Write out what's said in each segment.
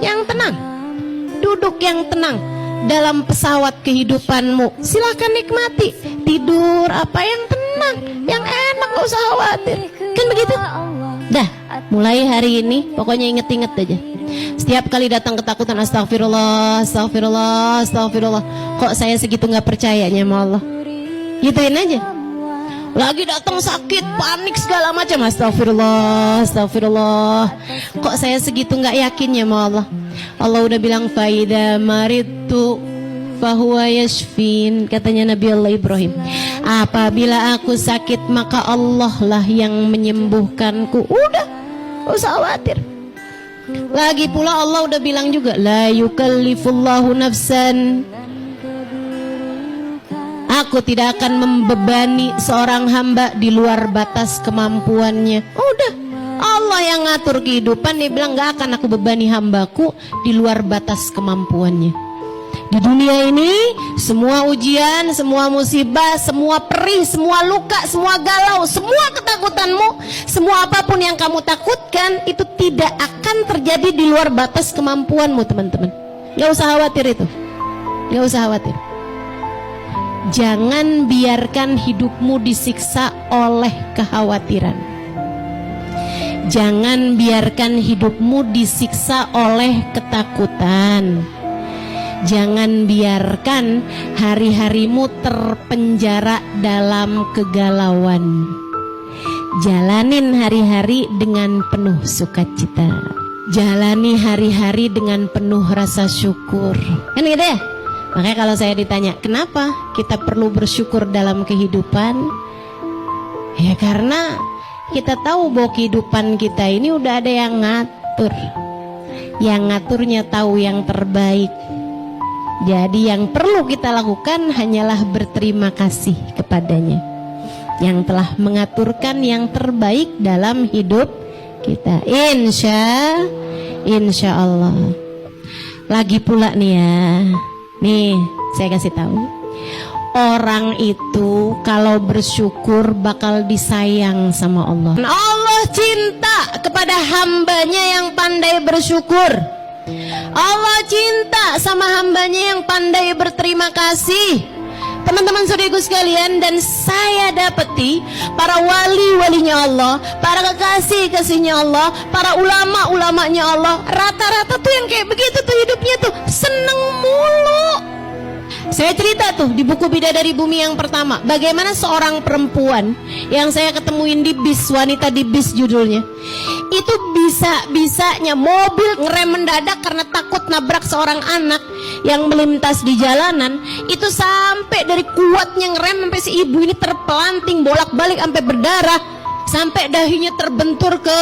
yang tenang, duduk yang tenang dalam pesawat kehidupanmu. Silakan nikmati, tidur apa yang tenang, yang enak, gak usah khawatir. Kan begitu? Dah, mulai hari ini pokoknya inget-inget aja. Setiap kali datang ketakutan, astagfirullah, astagfirullah, astagfirullah. Kok saya segitu gak percayanya sama Allah? Gituin aja. Lagi datang sakit, panik segala macam, astagfirullah, astagfirullah. Kok saya segitu gak yakinnya sama Allah? Allah udah bilang faida maritu fahuwa yashfin, katanya Nabi Allah Ibrahim. Apabila aku sakit maka Allah lah yang menyembuhkanku. Udah, gak usah khawatir. Lagi pula Allah udah bilang juga, la yukallifullahu nafsan, aku tidak akan membebani seorang hamba di luar batas kemampuannya. Udah, Allah yang ngatur kehidupan. Dia bilang gak akan aku bebani hambaku di luar batas kemampuannya. Di dunia ini semua ujian, semua musibah, semua perih, semua luka, semua galau, semua ketakutanmu, semua apapun yang kamu takutkan itu tidak akan terjadi di luar batas kemampuanmu, teman-teman. Gak usah khawatir itu. Gak usah khawatir. Jangan biarkan hidupmu disiksa oleh kekhawatiran. Jangan biarkan hidupmu disiksa oleh ketakutan. Jangan biarkan hari-harimu terpenjara dalam kegalauan. Jalanin hari-hari dengan penuh sukacita. Jalani hari-hari dengan penuh rasa syukur. Kan gitu ya? Makanya kalau saya ditanya, kenapa kita perlu bersyukur dalam kehidupan? Ya karena kita tahu bahwa kehidupan kita ini udah ada yang ngatur. Yang ngaturnya tahu yang terbaik. Jadi yang perlu kita lakukan hanyalah berterima kasih kepadanya, yang telah mengaturkan yang terbaik dalam hidup kita. Insya Allah. Lagi pula nih ya, nih saya kasih tahu, orang itu kalau bersyukur bakal disayang sama Allah. Allah cinta kepada hambanya yang pandai bersyukur. Allah cinta sama hambanya yang pandai berterima kasih. Teman-teman saudaraku sekalian, dan saya dapati para wali-walinya Allah, para kekasih-kasihnya Allah, para ulama-ulamanya Allah, rata-rata tuh yang kayak begitu tuh hidupnya tuh seneng mulu. Saya cerita tuh di buku Bidadari Bumi yang pertama, bagaimana seorang perempuan yang saya ketemuin di bis, wanita di bis judulnya, itu bisa-bisanya mobil ngerem mendadak karena takut nabrak seorang anak yang melintas di jalanan. Itu sampai dari kuatnya ngerem sampai si ibu ini terpelanting bolak-balik sampai berdarah, sampai dahinya terbentur ke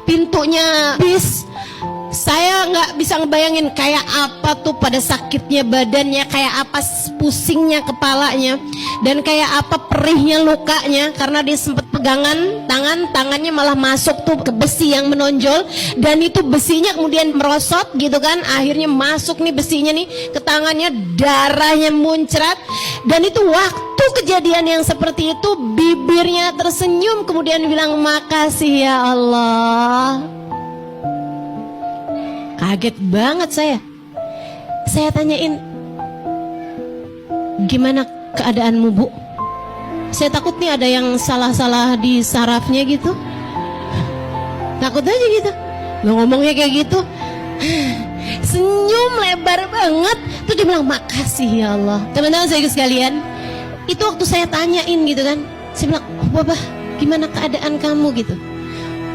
pintunya bis. Saya nggak bisa ngebayangin kayak apa tuh pada sakitnya badannya, kayak apa pusingnya kepalanya, dan kayak apa perihnya lukanya karena dia sempat pegangan tangannya malah masuk tuh ke besi yang menonjol, dan itu besinya kemudian merosot gitu kan, akhirnya masuk nih besinya nih ke tangannya, darahnya muncrat. Dan itu waktu kejadian yang seperti itu bibirnya tersenyum kemudian bilang, makasih ya Allah. Kaget banget saya tanyain, gimana keadaanmu Bu? Saya takut nih ada yang salah-salah di sarafnya gitu. Takut aja gitu. Lo ngomongnya kayak gitu, senyum lebar banget. Terus dia bilang, makasih ya Allah. Teman-teman saya sekalian, itu waktu saya tanyain gitu kan, saya bilang, oh Bapak gimana keadaan kamu gitu.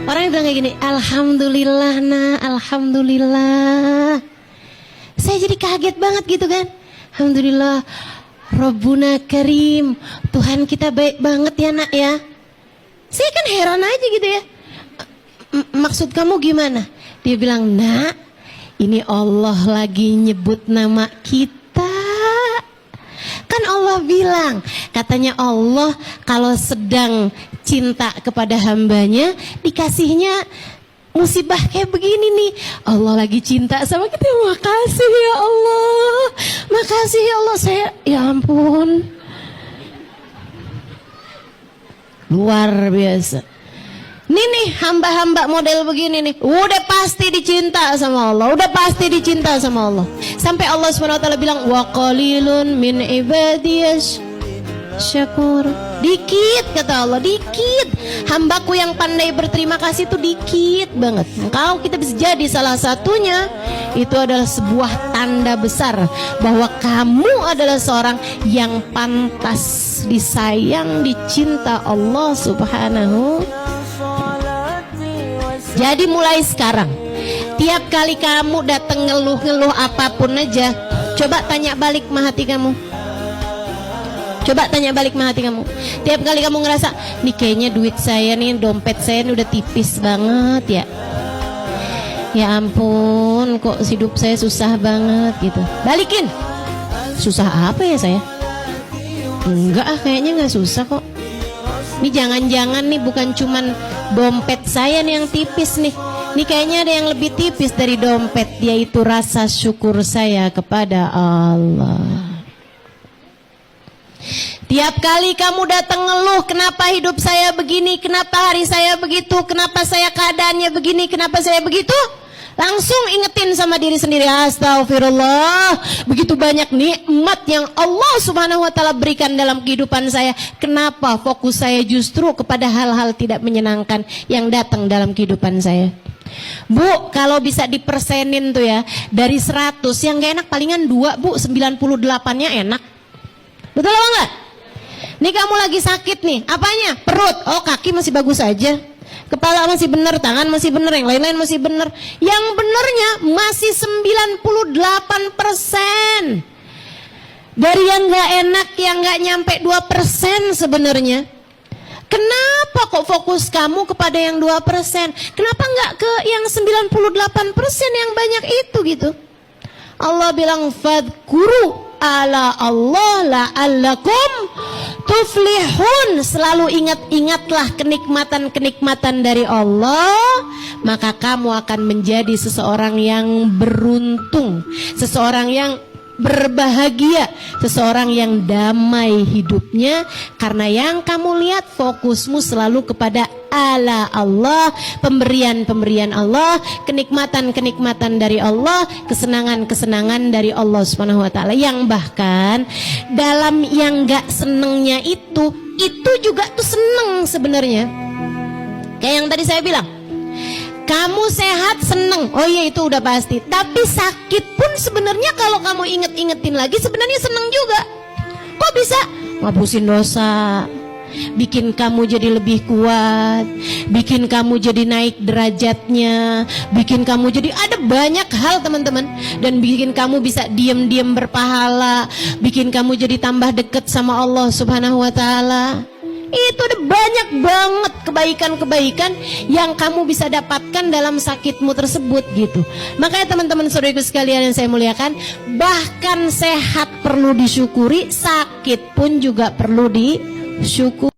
Orangnya bilang kayak gini, alhamdulillah nah, alhamdulillah. Saya jadi kaget banget gitu kan. Alhamdulillah, Rabbuna Karim, Tuhan kita baik banget ya nak ya. Saya kan heran aja gitu ya. Maksud kamu gimana? Dia bilang, nak, ini Allah lagi nyebut nama kita. Kan Allah bilang, katanya Allah kalau sedang cinta kepada hambanya, dikasihnya musibah kayak begini nih. Allah lagi cinta sama kita. Makasih ya Allah, makasih ya Allah. Saya, ya ampun, luar biasa. Nih hamba-hamba model begini nih, udah pasti dicinta sama Allah, udah pasti dicinta sama Allah. Sampai Allah SWT bilang, wa qalilun min ibadiyas syakur. Dikit kata Allah, dikit. Hambaku yang pandai berterima kasih itu dikit banget. Kalau kita bisa jadi salah satunya, itu adalah sebuah tanda besar bahwa kamu adalah seorang yang pantas disayang, dicinta Allah Subhanahu. Jadi mulai sekarang, tiap kali kamu datang ngeluh-ngeluh apapun aja, coba tanya balik sama hati kamu. Coba tanya balik sama hati kamu. Tiap kali kamu ngerasa, nih kayaknya duit saya nih, dompet saya nih udah tipis banget ya. Ya ampun, kok hidup saya susah banget gitu. Balikin. Susah apa ya saya? Enggak kayaknya nggak susah kok. Ini jangan-jangan nih bukan cuman dompet saya nih yang tipis nih. Ini kayaknya ada yang lebih tipis dari dompet, yaitu rasa syukur saya kepada Allah. Tiap kali kamu datang ngeluh, kenapa hidup saya begini, kenapa hari saya begitu, kenapa saya keadaannya begini, kenapa saya begitu, langsung ingetin sama diri sendiri, astagfirullah, begitu banyak nikmat yang Allah Subhanahu wa ta'ala berikan dalam kehidupan saya. Kenapa fokus saya justru kepada hal-hal tidak menyenangkan yang datang dalam kehidupan saya? Bu, kalau bisa dipersenin tuh ya, dari 100 yang gak enak palingan 2 bu, 98-nya enak. Betul apa enggak? Nih kamu lagi sakit nih, apanya? Perut, oh kaki masih bagus aja, kepala masih bener, tangan masih bener, yang lain-lain masih bener. Yang benernya masih 98%. Dari yang gak enak, yang gak nyampe 2% sebenarnya. Kenapa kok fokus kamu kepada yang 2%? Kenapa nggak ke yang 98% yang banyak itu gitu? Allah bilang, fadkuru ala Allah la'allakum tuflihun. Selalu ingat-ingatlah kenikmatan-kenikmatan dari Allah, maka kamu akan menjadi seseorang yang beruntung, seseorang yang berbahagia, seseorang yang damai hidupnya, karena yang kamu lihat fokusmu selalu kepada ala Allah, pemberian-pemberian Allah, kenikmatan-kenikmatan dari Allah, kesenangan-kesenangan dari Allah Subhanahu wa ta'ala, yang bahkan dalam yang gak senengnya itu juga tuh seneng sebenarnya. Kayak yang tadi saya bilang, kamu sehat seneng, oh iya itu udah pasti. Tapi sakit pun sebenarnya kalau kamu inget-ingetin lagi sebenarnya seneng juga. Kok bisa? Ngapusin dosa, bikin kamu jadi lebih kuat, bikin kamu jadi naik derajatnya, bikin kamu jadi ada banyak hal teman-teman. Dan bikin kamu bisa diam-diam berpahala, bikin kamu jadi tambah deket sama Allah Subhanahu wa ta'ala. Itu ada banyak banget kebaikan-kebaikan yang kamu bisa dapatkan dalam sakitmu tersebut gitu. Makanya teman-teman saudaraku sekalian yang saya muliakan, bahkan sehat perlu disyukuri, sakit pun juga perlu disyukuri.